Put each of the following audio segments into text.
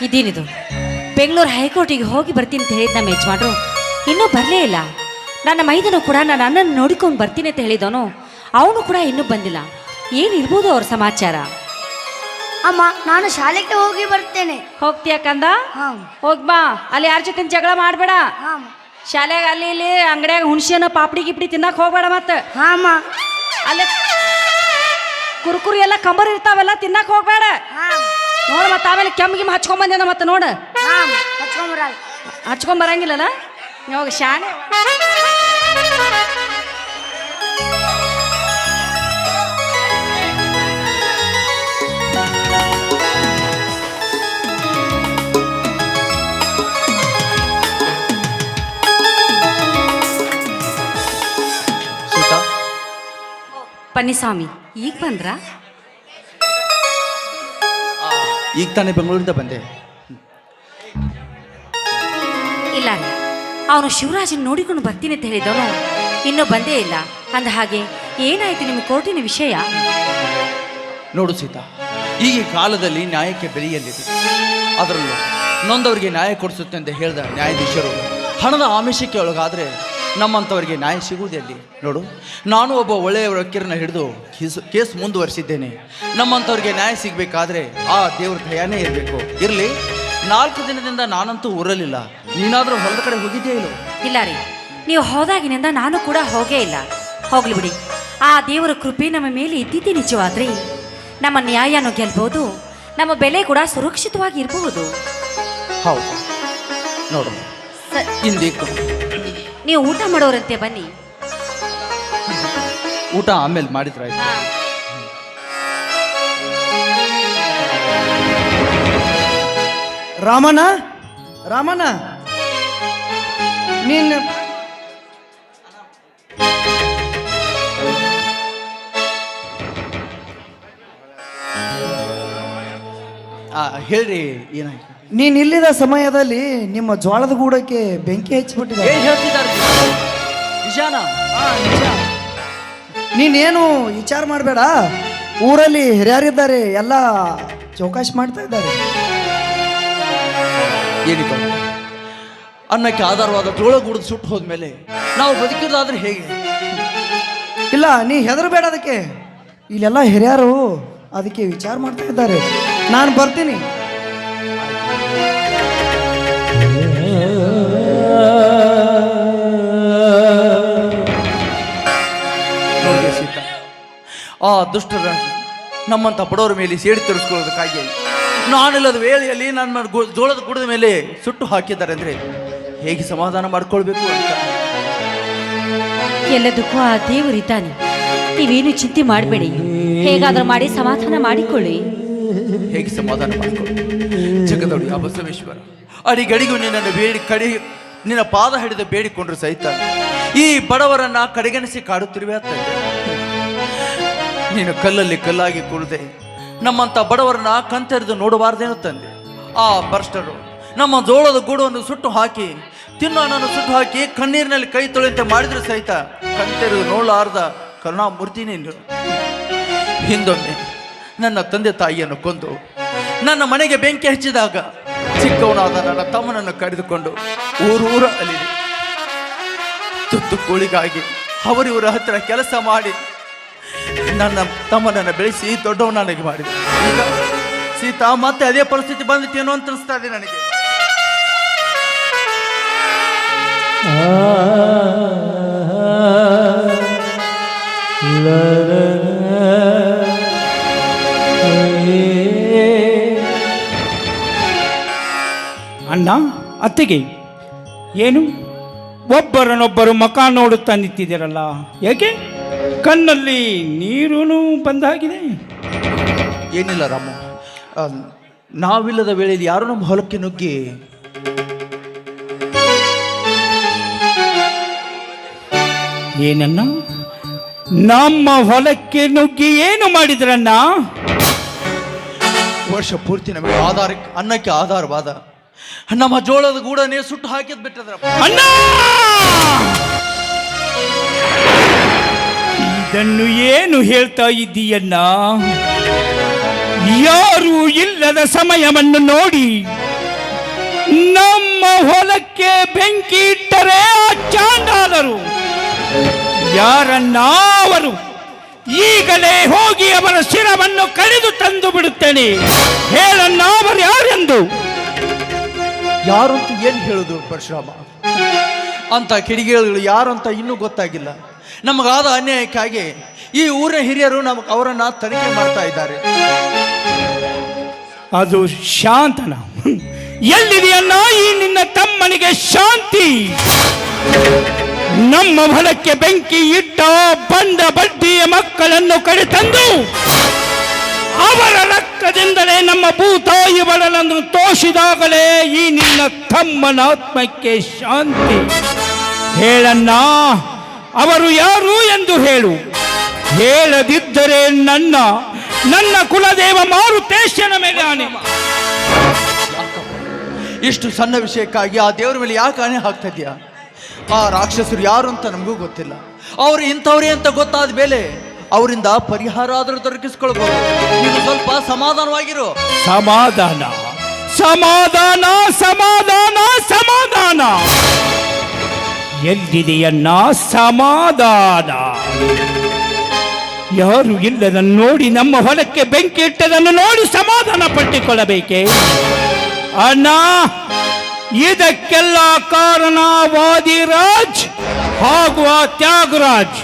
ಇದೇನಿದು ಬೆಂಗಳೂರು ಹೈಕೋರ್ಟಿಗೆ ಹೋಗಿ ಬರ್ತೀನಿ ಅಂತ ಹೇಳಿದ ನಮ್ಮ ಯಜಮಾನ್ರು ಇನ್ನೂ ಬರಲೇ ಇಲ್ಲ. ನನ್ನ ಮೈದನು ಕೂಡ ನಾನು ಅಣ್ಣನ ನೋಡಿಕೊಂಡು ಬರ್ತೀನಿ ಅಂತ ಹೇಳಿದವನು ಅವನು ಕೂಡ ಇನ್ನೂ ಬಂದಿಲ್ಲ. ಏನಿರ್ಬೋದು ಅವ್ರ ಸಮಾಚಾರ? ಅಮ್ಮ, ನಾನು ಶಾಲೆಗೆ ಹೋಗಿ ಬರ್ತೇನೆ. ಹೋಗ್ತೀಯ ಕಂದ? ಹೋಗ್ಬಾ. ಅಲ್ಲಿ ಯಾರ ಜೊತೆ ಜಗಳ ಮಾಡಬೇಡ. ಶಾಲೆಗೆ ಅಲ್ಲಿ ಇಲ್ಲಿ ಅಂಗಡಿಯಾಗ ಹುಣಸೆನ ಪಾಪಡಿ ಗಿಪ್ಡಿ ತಿನ್ನಕ್ ಹೋಗ್ಬೇಡ. ಮತ್ತೆ ಅಲ್ಲೇ ಕುರ್ಕುರಿ ಎಲ್ಲ ಕಂಬರ್ ಇರ್ತಾವೆಲ್ಲ ತಿನ್ನಕ್ ಹೋಗ್ಬೇಡ. ನೋಡ ಮತ್ತೆ ಆಮೇಲೆ ಕೆಮ್ಮಿಗಿಮ್ ಹಚ್ಕೊಂಬಂದ ಮತ್ತೆ ನೋಡ ಹಚ್ಕೊಂಬರಂಗಿಲ್ಲಲ್ಲ ಇವಾಗ ಶಾನೆ. ಪನ್ನಿಸ್ವಾಮಿ ಈಗ ಬಂದ್ರ? ಈಗ ತಾನೇ ಬೆಂಗಳೂರಿಂದ ಬಂದೆ. ಇಲ್ಲ ರೀ, ಅವನು ಶಿವರಾಜನ್ ನೋಡಿಕೊಂಡು ಬರ್ತೀನಿ ಅಂತ ಹೇಳಿದವನು ಇನ್ನೂ ಬಂದೇ ಇಲ್ಲ. ಅಂದ ಹಾಗೆ ಏನಾಯ್ತು ನಿಮ್ಮ ಕೋರ್ಟಿನ ವಿಷಯ? ನೋಡು ಸೀತಾ, ಈಗ ಕಾಲದಲ್ಲಿ ನ್ಯಾಯಕ್ಕೆ ಬೆಲೆಯಲ್ಲಿದೆ. ಅದರಲ್ಲೂ ನೊಂದವರಿಗೆ ನ್ಯಾಯ ಕೊಡಿಸುತ್ತೆ ಅಂತ ಹೇಳಿದ ನ್ಯಾಯಾಧೀಶರು ಹಣದ ಆಮಿಷಕ್ಕೆ ಒಳಗಾದರೆ ನಮ್ಮಂಥವರಿಗೆ ನ್ಯಾಯ ಸಿಗುವುದಲ್ಲಿ. ನೋಡು, ನಾನು ಒಬ್ಬ ಒಳ್ಳೆಯ ವಕೀಲರನ್ನ ಹಿಡಿದು ಕೇಸ್ ಮುಂದುವರಿಸಿದ್ದೇನೆ. ನಮ್ಮಂಥವ್ರಿಗೆ ನ್ಯಾಯ ಸಿಗಬೇಕಾದ್ರೆ ಆ ದೇವ್ರ ದಯಾನೇ ಇರಬೇಕು. ಇರಲಿ, 4 ದಿನದಿಂದ ನಾನಂತೂ ಊರಲಿಲ್ಲ. ನೀನಾದರೂ ಹೊಲದ ಕಡೆ ಹೋಗಿದ್ದೇ ಇಲ್ಲೋ? ಇಲ್ಲ ರೀ, ನೀವು ಹೋದಾಗಿನಿಂದ ನಾನು ಕೂಡ ಹೋಗೇ ಇಲ್ಲ. ಹೋಗ್ಲಿ ಬಿಡಿ, ಆ ದೇವರ ಕೃಪೆ ನಮ್ಮ ಮೇಲೆ ಇದ್ದಿದ್ದೇ ನಿಜವಾದ್ರೆ ನಮ್ಮ ನ್ಯಾಯನೂ ಗೆಲ್ಬಹುದು, ನಮ್ಮ ಬೆಲೆ ಕೂಡ ಸುರಕ್ಷಿತವಾಗಿ ಇರಬಹುದು. ಹೌದು, ನೋಡು ಇಂದೀಗ ನೀವು ಊಟ ಮಾಡೋರಂತೆ, ಬನ್ನಿ. ಊಟ ಆಮೇಲೆ ಮಾಡಿದ್ರಾಯ್ತು. ರಾಮಣ್ಣ, ರಾಮಣ್ಣ, ನೀನು ಹೇಳ್ರಿ, ಏನಾಯ್ತು? ನೀನು ಇಲ್ಲಿದ ಸಮಯದಲ್ಲಿ ನಿಮ್ಮ ಜೋಳದ ಗೂಡಕ್ಕೆ ಬೆಂಕಿ ಹಚ್ಚಿಬಿಟ್ಟಿದ್ದಾರೆ. ಹೇಳ್ತಿದ್ದಾರೆ ನಿಜಾನ? ನಿಜ. ನೀನೇನು ವಿಚಾರ ಮಾಡಬೇಡ. ಊರಲ್ಲಿ ಹಿರಿಯರಿದ್ದಾರೆ, ಎಲ್ಲ ಚೌಕಾಶಿ ಮಾಡ್ತಾ ಇದ್ದಾರೆ. ಏನಿಕ ಅನ್ನಕ್ಕೆ ಆಧಾರವಾದ ಜೋಳಗೂಡದ ಸುಟ್ಟು ಹೋದ್ಮೇಲೆ ನಾವು ಬದುಕಿರೋದಾದ್ರೆ ಹೇಗೆ? ಇಲ್ಲ, ನೀ ಹೆದರಬೇಡ. ಅದಕ್ಕೆ ಇಲ್ಲೆಲ್ಲ ಹಿರಿಯರು ಅದಕ್ಕೆ ವಿಚಾರ ಮಾಡ್ತಾ ಇದ್ದಾರೆ. ನಾನು ಬರ್ತೀನಿ. ಸೀತಾ, ಆ ದುಷ್ಟರ ನಮ್ಮಂಥ ಬಡವರ ಮೇಲೆ ಸೇಡಿ ತರಿಸ್ಕೊಳ್ಳೋದಕ್ಕಾಗಿ ನಾನಿಲ್ಲದ ವೇಳೆಯಲ್ಲಿ ನನ್ನ ಜೋಳದ ಗುಡದ ಮೇಲೆ ಸುಟ್ಟು ಹಾಕಿದ್ದಾರೆ ಅಂದರೆ ಹೇಗೆ ಸಮಾಧಾನ ಮಾಡ್ಕೊಳ್ಬೇಕು ಅಂತ. ಎಲ್ಲದಕ್ಕೂ ಆ ದೇವರಿದ್ದಾನೆ. ನೀವೇನು ಚಿಂತೆ ಮಾಡಬೇಡಿ, ಹೇಗಾದ್ರೂ ಮಾಡಿ ಸಮಾಧಾನ ಮಾಡಿಕೊಳ್ಳಿ. ಹೇಗೆ ಸಮಾಧಾನ ಮಾಡಿಕೊಳ್ಳಿ? ಜಗದೊಡಿ ಆ ಬಸವೇಶ್ವರ ಅಡಿಗಡಿಗೂ ನಿನ್ನನ್ನು ನಿನ್ನ ಪಾದ ಹಿಡಿದು ಬೇಡಿಕೊಂಡ್ರು ಸಹಿತ ಈ ಬಡವರನ್ನ ಕಡೆಗಣಿಸಿ ಕಾಡುತ್ತಿರುವೆ ಅಂತ. ನೀನು ಕಲ್ಲಲ್ಲಿ ಕಲ್ಲಾಗಿ ಕೂಡದೆ ನಮ್ಮಂಥ ಬಡವರನ್ನ ಕಣ್ತೆರೆದು ನೋಡಬಾರ್ದೇನು ತಂದೆ. ಆ ಭ್ರಷ್ಟರು ನಮ್ಮ ಜೋಳದ ಗೂಡನ್ನು ಸುಟ್ಟು ಹಾಕಿ, ತಿನ್ನೋನನ್ನು ಸುಟ್ಟು ಹಾಕಿ, ಕಣ್ಣೀರಿನಲ್ಲಿ ಕೈ ತೊಳೆಯಂತೆ ಮಾಡಿದ್ರು ಸಹಿತ ಕಣ್ತೆರೆದು ನೋಡಲಾರ್ದ ಕರುಣಾಮೂರ್ತಿ ನೀನು. ಹಿಂದೊಮ್ಮೆ ನನ್ನ ತಂದೆ ತಾಯಿಯನ್ನು ಕೊಂದು ನನ್ನ ಮನೆಗೆ ಬೆಂಕಿ ಹಚ್ಚಿದಾಗ ಚಿಕ್ಕವನಾದ ನನ್ನ ತಮ್ಮನನ್ನು ಕರೆದುಕೊಂಡು ಊರೂರ ಅಲ್ಲಿದೆ. ತುತ್ತು ಕೂಳಿಗಾಗಿ ಅವರಿವರ ಹತ್ತಿರ ಕೆಲಸ ಮಾಡಿ ನನ್ನ ತಮ್ಮನನ್ನು ಬೆಳೆಸಿ ದೊಡ್ಡವನಾಗಿ ಮಾಡಿದೆ. ಈಗ ಸೀತಾ ಮತ್ತೆ ಅದೇ ಪರಿಸ್ಥಿತಿ ಬಂದಿತ್ತೇನೋ ಅಂತ ಅನಿಸ್ತಾ ಇದೆ ನನಗೆ. ಅಣ್ಣ, ಅತ್ತಿಗೆ, ಏನು ಒಬ್ಬರನ್ನೊಬ್ಬರು ಮಕ ನೋಡುತ್ತಾ ನಿಂತಿದ್ದೀರಲ್ಲ, ಏಕೆ? ಕಣ್ಣಲ್ಲಿ ನೀರೂ ಬಂದಾಗಿದೆ. ಏನಿಲ್ಲ ರಾಮು, ನಾವಿಲ್ಲದ ವೇಳೆಯಲ್ಲಿ ಯಾರು ನಮ್ಮ ಹೊಲಕ್ಕೆ ನುಗ್ಗಿ ಏನನ್ನ ನಮ್ಮ ಹೊಲಕ್ಕೆ ನುಗ್ಗಿ ಏನು ಮಾಡಿದ್ರಣ್ಣ? ವರ್ಷ ಪೂರ್ತಿ ನಮಗೆ ಅನ್ನಕ್ಕೆ ಆಧಾರವಾದ ನಮ್ಮ ಜೋಳದ ಗೂಡನೇ ಸುಟ್ಟು ಹಾಕಿದ್ ಬಿಟ್ಟದ್ರ. ಅಣ್ಣ, ಇದನ್ನು ಏನು ಹೇಳ್ತಾ ಇದ್ದೀಯನ್ನ? ಯಾರು ಇಲ್ಲದ ಸಮಯವನ್ನು ನೋಡಿ ನಮ್ಮ ಹೊಲಕ್ಕೆ ಬೆಂಕಿ ಇಟ್ಟರೆ ಆ ಚಾಂಡಾಲರು ಯಾರನ್ನ ಅವರು ಈಗಲೇ ಹೋಗಿ ಅವರ ಶಿರವನ್ನು ಕಡಿದು ತಂದು ಬಿಡುತ್ತೇನೆ. ಹೇಳನ್ನ ಅವರು ಯಾರೆಂದು. ಯಾರು ಅಂತ ಏನು ಹೇಳುದು ಪರಶುರಾಮ? ಅಂತ ಕಿಡಿಗೇಡಿಗಳು ಯಾರು ಅಂತ ಇನ್ನೂ ಗೊತ್ತಾಗಿಲ್ಲ. ನಮಗಾದ ಅನ್ಯಾಯಕ್ಕಾಗಿ ಈ ಊರಿನ ಹಿರಿಯರು ಅವರನ್ನ ತನಿಖೆ ಮಾಡ್ತಾ ಇದ್ದಾರೆ. ಅದು ಶಾಂತನ. ಎಲ್ಲಿದೆಯನ್ನ ಈ ನಿನ್ನ ತಮ್ಮನಿಗೆ ಶಾಂತಿ? ನಮ್ಮ ಹೊಲಕ್ಕೆ ಬೆಂಕಿ ಇಟ್ಟ ಬಂಡ ಬಡ್ಡಿಯ ಮಕ್ಕಳನ್ನು ಕರೆತಂದು ಅವರ ರಕ್ತದಿಂದಲೇ ನಮ್ಮ ಭೂತಾಯಿ ಬಡಲನ್ನು ತೋಷಿದಾಗಲೇ ಈ ನಿನ್ನ ತಮ್ಮನ ಆತ್ಮಕ್ಕೆ ಶಾಂತಿ. ಹೇಳನ್ನ ಅವರು ಯಾರು ಎಂದು ಹೇಳು. ಹೇಳದಿದ್ದರೆ ನನ್ನ ಕುಲದೇವ ಮಾರುತೇಶನ ಮೇಲೆ ಆನೆ. ಇಷ್ಟು ಸಣ್ಣ ವಿಷಯಕ್ಕಾಗಿ ಆ ದೇವರ ಮೇಲೆ ಯಾಕೆ ಆಣೆ ಹಾಕ್ತಾ ಇದೆಯಾ? ಆ ರಾಕ್ಷಸರು ಯಾರು ಅಂತ ನಮಗೂ ಗೊತ್ತಿಲ್ಲ. ಅವರು ಇಂಥವ್ರೇ ಅಂತ ಗೊತ್ತಾದ ಮೇಲೆ ಅವರಿಂದ ಪರಿಹಾರ ಆದರೂ ದೊರಕಿಸ್ಕೊಳ್ಬಹುದು. ನೀನು ಸ್ವಲ್ಪ ಸಮಾಧಾನವಾಗಿರು. ಸಮಾಧಾನ ಸಮಾಧಾನ ಸಮಾಧಾನ ಸಮಾಧಾನ ಎಲ್ಲಿದೆಯನ್ನ ಸಮಾಧಾನ? ಯಾರು ಇಲ್ಲದನ್ನು ನೋಡಿ ನಮ್ಮ ಹೊಲಕ್ಕೆ ಬೆಂಕಿ ಇಟ್ಟದನ್ನು ನೋಡಿ ಸಮಾಧಾನ ಪಟ್ಟಿಕೊಳ್ಳಬೇಕೆ? ಅಣ್ಣ, ಇದಕ್ಕೆಲ್ಲ ಕಾರಣ ವಾದಿರಾಜ್ ಹಾಗೂ ಆ ತ್ಯಾಗರಾಜ್.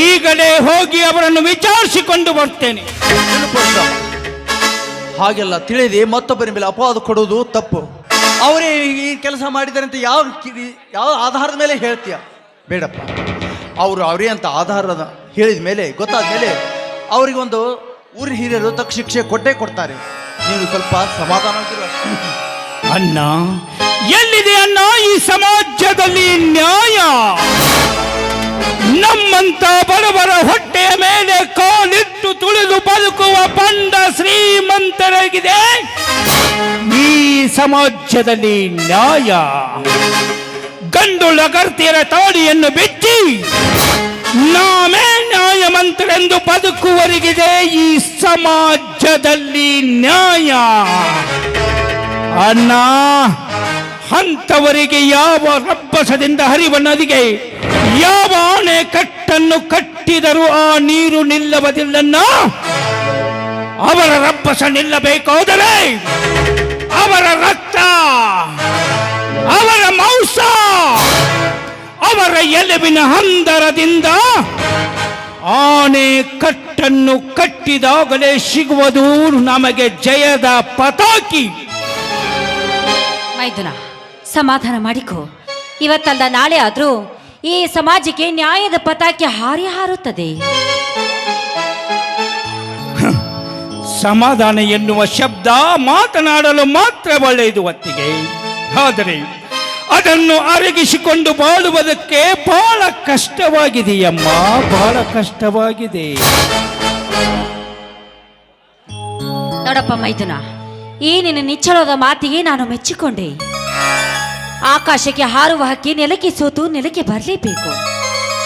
ಈಗಲೇ ಹೋಗಿ ಅವರನ್ನು ವಿಚಾರಿಸಿಕೊಂಡು ಬರ್ತೇನೆ. ಹಾಗೆಲ್ಲ ತಿಳಿದೆ ಮತ್ತೊಬ್ಬರ ಮೇಲೆ ಅಪವಾದ ಕೊಡುವುದು ತಪ್ಪು. ಅವರೇ ಈ ಕೆಲಸ ಮಾಡಿದ್ದಾರೆ ಅಂತ ಯಾವ ಆಧಾರದ ಮೇಲೆ ಹೇಳ್ತೀಯ? ಬೇಡಪ್ಪ, ಅವರೇ ಅಂತ ಆಧಾರದ ಹೇಳಿದ ಮೇಲೆ ಗೊತ್ತಾದ ಮೇಲೆ ಅವರಿಗೊಂದು ಊರಿನ ಹಿರಿಯರು ತಕ್ಕ ಶಿಕ್ಷೆ ಕೊಟ್ಟೇ ಕೊಡ್ತಾರೆ. ನೀನು ಸ್ವಲ್ಪ ಸಮಾಧಾನವಾಗಿರು. ಅಣ್ಣ, ಎಲ್ಲಿದೆ ಅಣ್ಣ ಈ ಸಮಾಜದಲ್ಲಿ ನ್ಯಾಯ? ನಮ್ಮಂತ ಬಡವರ ಹೊಟ್ಟೆಯ ಮೇಲೆ ಕಾಲಿಟ್ಟು ತುಳಿದು ಬದುಕುವ ಬಂಡ ಶ್ರೀಮಂತರಾಗಿದೆ ಈ ಸಮಾಜದಲ್ಲಿ ನ್ಯಾಯ. ಗಂಡು ಲಗರ್ತಿಯರ ತಾಡಿಯನ್ನು ಬಿಚ್ಚಿ ನಾಮೇ ನ್ಯಾಯಮಂತರೆಂದು ಬದುಕುವರಿಗಿದೆ ಈ ಸಮಾಜದಲ್ಲಿ ನ್ಯಾಯ. ಅಣ್ಣ, ಅಂಥವರಿಗೆ ಯಾವ ರಬ್ಬಸದಿಂದ ಹರಿವ ನದಿಗೆ ಯಾವ ಅಣೆಕಟ್ಟನ್ನು ಕಟ್ಟಿದರೂ ಆ ನೀರು ನಿಲ್ಲುವುದಿಲ್ಲನ್ನ. ಅವರ ರಬ್ಬಸ ನಿಲ್ಲಬೇಕಾದರೆ ಅವರ ರಕ್ತ, ಅವರ ಮಾಂಸ, ಅವರ ಎಲುಬಿನ ಹಂದರದಿಂದ ಅಣೆಕಟ್ಟನ್ನು ಕಟ್ಟಿದಾಗಲೇ ಸಿಗುವುದು ನಮಗೆ ಜಯದ ಪತಾಕಿ. ಮೈದುನ, ಸಮಾಧಾನ ಮಾಡಿಕೊ. ಇವತ್ತಲ್ಲ ನಾಳೆ ಆದ್ರೂ ಈ ಸಮಾಜಕ್ಕೆ ನ್ಯಾಯದ ಪತಾಕೆ ಹಾರಿ ಹಾರುತ್ತದೆ. ಸಮಾಧಾನ ಎನ್ನುವ ಶಬ್ದ ಮಾತನಾಡಲು ಮಾತ್ರ ಒಳ್ಳೆಯದು ಹೊತ್ತಿಗೆ, ಆದರೆ ಅದನ್ನು ಅರಗಿಸಿಕೊಂಡು ಬಾಳುವುದಕ್ಕೆ ಬಹಳ ಕಷ್ಟವಾಗಿದೆಯಮ್ಮ, ಬಹಳ ಕಷ್ಟವಾಗಿದೆ. ನೋಡಪ್ಪ ಮೈದುನ, ಈ ನಿನ್ನ ನಿಚ್ಚಳದ ಮಾತಿಗೆ ನಾನು ಮೆಚ್ಚಿಕೊಂಡೆ. ಆಕಾಶಕ್ಕೆ ಹಾರುವ ಹಕ್ಕಿ ನೆಲಕ್ಕೆ ಸೋತು ನೆಲಕ್ಕೆ ಬರಲೇಬೇಕು.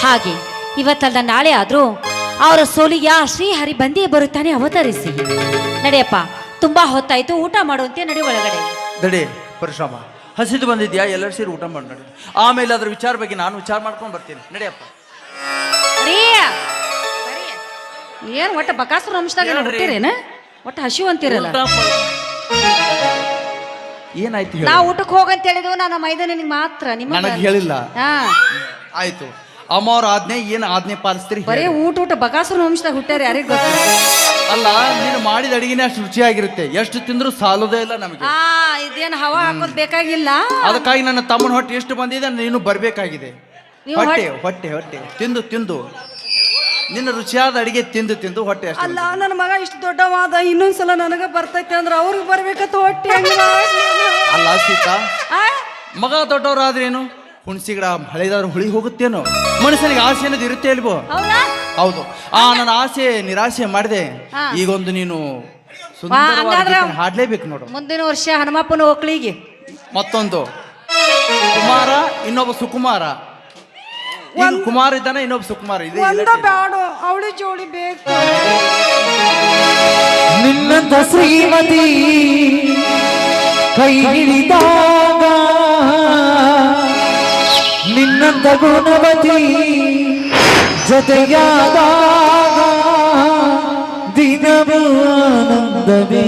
ಹಾಗೆ ಇವತ್ತಲ್ಲ ನಾಳೆ ಆದ್ರೂ ಅವರ ಸೋಲಿಗೆ ಆ ಶ್ರೀಹರಿ ಬಂದೇ ಬರುತ್ತಾನೆ ಅವತರಿಸಿ. ನಡೆಯಪ್ಪ, ತುಂಬಾ ಹೊತ್ತಾಯ್ತು, ಊಟ ಮಾಡುವಂತೆ ನಡಿ ಒಳಗಡೆ. ದಡಿ ಪರಶುರಾಮ, ಹಸಿದು ಬಂದಿದ್ಯಾ? ಎಲ್ಲರೂ ಸೇರಿ ಊಟ ಮಾಡಿ ನಡಿ. ಆಮೇಲೆ ಅದ್ರ ವಿಚಾರ ಬಗ್ಗೆ ನಾನು ವಿಚಾರ ಮಾಡ್ಕೊಂಡು ಬರ್ತೀನಿ. ನಡೆಯಪ್ಪ. ಏನ್ ಒಟ್ಟ ಬಕಾಸುರ ಅಂಶದಾಗ ಹೊಟ್ಟಿರೇನ? ಒಟ್ಟ ಹಸಿವು ಅಂತೀರಲ್ಲ. ಏನಾಯ್ತು? ನಾ ಊಟಕ್ಕೆ ಹೋಗಂತ ಹೇಳಿದ್ವು ನಾನು ಮೈದಾನಿಗೆ ಮಾತ್ರ. ನನಗೆ ಹೇಳಿಲ್ಲ. ಹಾ ಆಯ್ತು, ಅಮ್ಮವ್ರ ಆಜ್ಞೆ ಏನ್ ಆಜ್ಞೆ ಪಾಲಿಸ್ತೀರಿ? ಬರೀ ಊಟ ಬಕಾಸುರ ವಂಶದಾಗ ಹುಟ್ಟ್ಯಾರ, ಯಾರಿಗ ಗೊತ್ತ? ಅಲ್ಲ, ನೀನು ಮಾಡಿದ ಅಡಿಗೆನೇ ಅಷ್ಟು ರುಚಿಯಾಗಿರುತ್ತೆ. ಎಷ್ಟು ತಿಂದ್ರು ಸಾಲೋದೇ ಇಲ್ಲ ನಮಗೆ. ಇದೇನು ಹವಾ ಹಾಕೋದ್ ಬೇಕಾಗಿಲ್ಲ. ಅದಕ್ಕಾಗಿ ನನ್ನ ತಮ್ಮನ ಹೊಟ್ಟೆ ಎಷ್ಟು ಬಂದಿದೆ, ನೀನು ಬರ್ಬೇಕಾಗಿದೆ. ಹೊಟ್ಟೆ ಹೊಟ್ಟೆ ಹೊಟ್ಟೆ ತಿಂದು ತಿಂದು ನಿನ್ನ ರುಚಿಯಾದ ಅಡಿಗೆ ತಿಂದು ತಿಂದು ಹೊಟ್ಟೆ ಅಷ್ಟು. ಅಲ್ಲ, ನನ್ನ ಮಗ ಇಷ್ಟು ದೊಡ್ಡವಾದ, ಇನ್ನೊಂದ್ಸಲ ನನಗ ಬರ್ತೈತೆ ಅಂದ್ರೆ ಅವ್ರಿಗೆ ಬರ್ಬೇಕತ್ತ ಹೊಟ್ಟೆ. ಅಲ್ಲ ಸೀತಾ, ಮಗ ದೊಡ್ಡವರಾದ್ರೇನು ಹುಣಸಿ ಗಿಡ ಹಳೆದಾದ್ರೂ ಹುಳಿ ಹೋಗುತ್ತೇನೋ? ಮನುಷ್ಯನಿಗೆ ಆಸೆ ಅನ್ನೋದು ಇರುತ್ತೆ ಅಲ್ವೋ? ಹೌದು. ನನ್ನ ಆಸೆ ನಿರಾಸೆ ಮಾಡಿದೆ. ಈಗೊಂದು ನೀನು ಹಾಡ್ಲೇಬೇಕು ನೋಡು. ಮುಂದಿನ ವರ್ಷ ಹನುಮಪ್ಪನ ಒಕ್ಕಳಿಗೆ ಮತ್ತೊಂದು ಕುಮಾರ, ಇನ್ನೊಬ್ಬ ಸುಕುಮಾರ. ಈಗ ಕುಮಾರ್ ಇದ್ದಾನೆ, ಇನ್ನೊಬ್ಬ ಸುಕುಮಾರ್ ಇದೆ. ಒಂದ ಬ್ಯಾಡು, ಅವಳಿ ಜೋಡಿ ಬೇಕು. ನಿನ್ನಂತ ಶ್ರೀಮತಿ ಕೈ ಹಿಡಿದಾಗ, ನಿನ್ನಂತ ಗುಣವತಿ ಜೊತೆಯಾದಾಗ ದಿನವೂ ಆನಂದವೇ.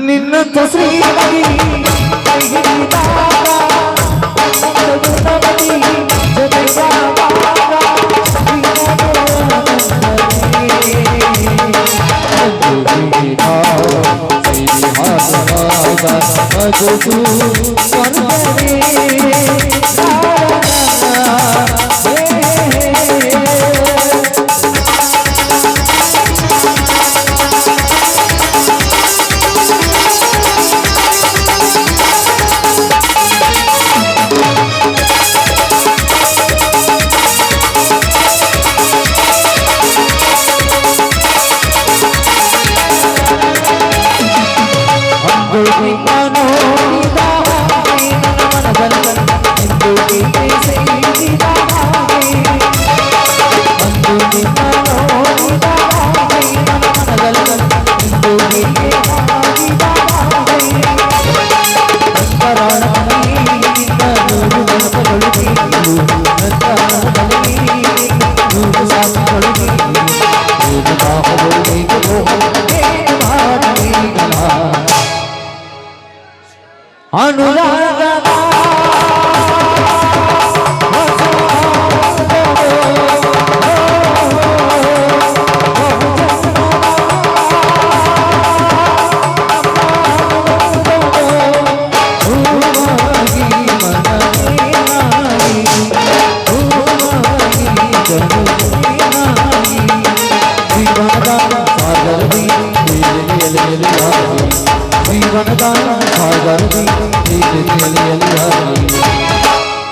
ನಿನ್ನಂತ ಶ್ರೀಮತಿ ಕೈ ಹಿಡಿದಾಗ, ಗುಣವತಿ ಜೊತೆಯಾದಾಗ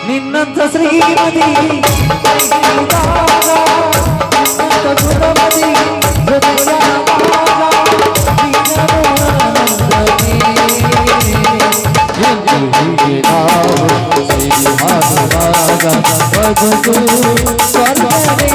ನಿನ್ನಂತ ಶ್ರೀಮತಿ ಗುಣವತಿ ಸ್ವರ್ಗವೇ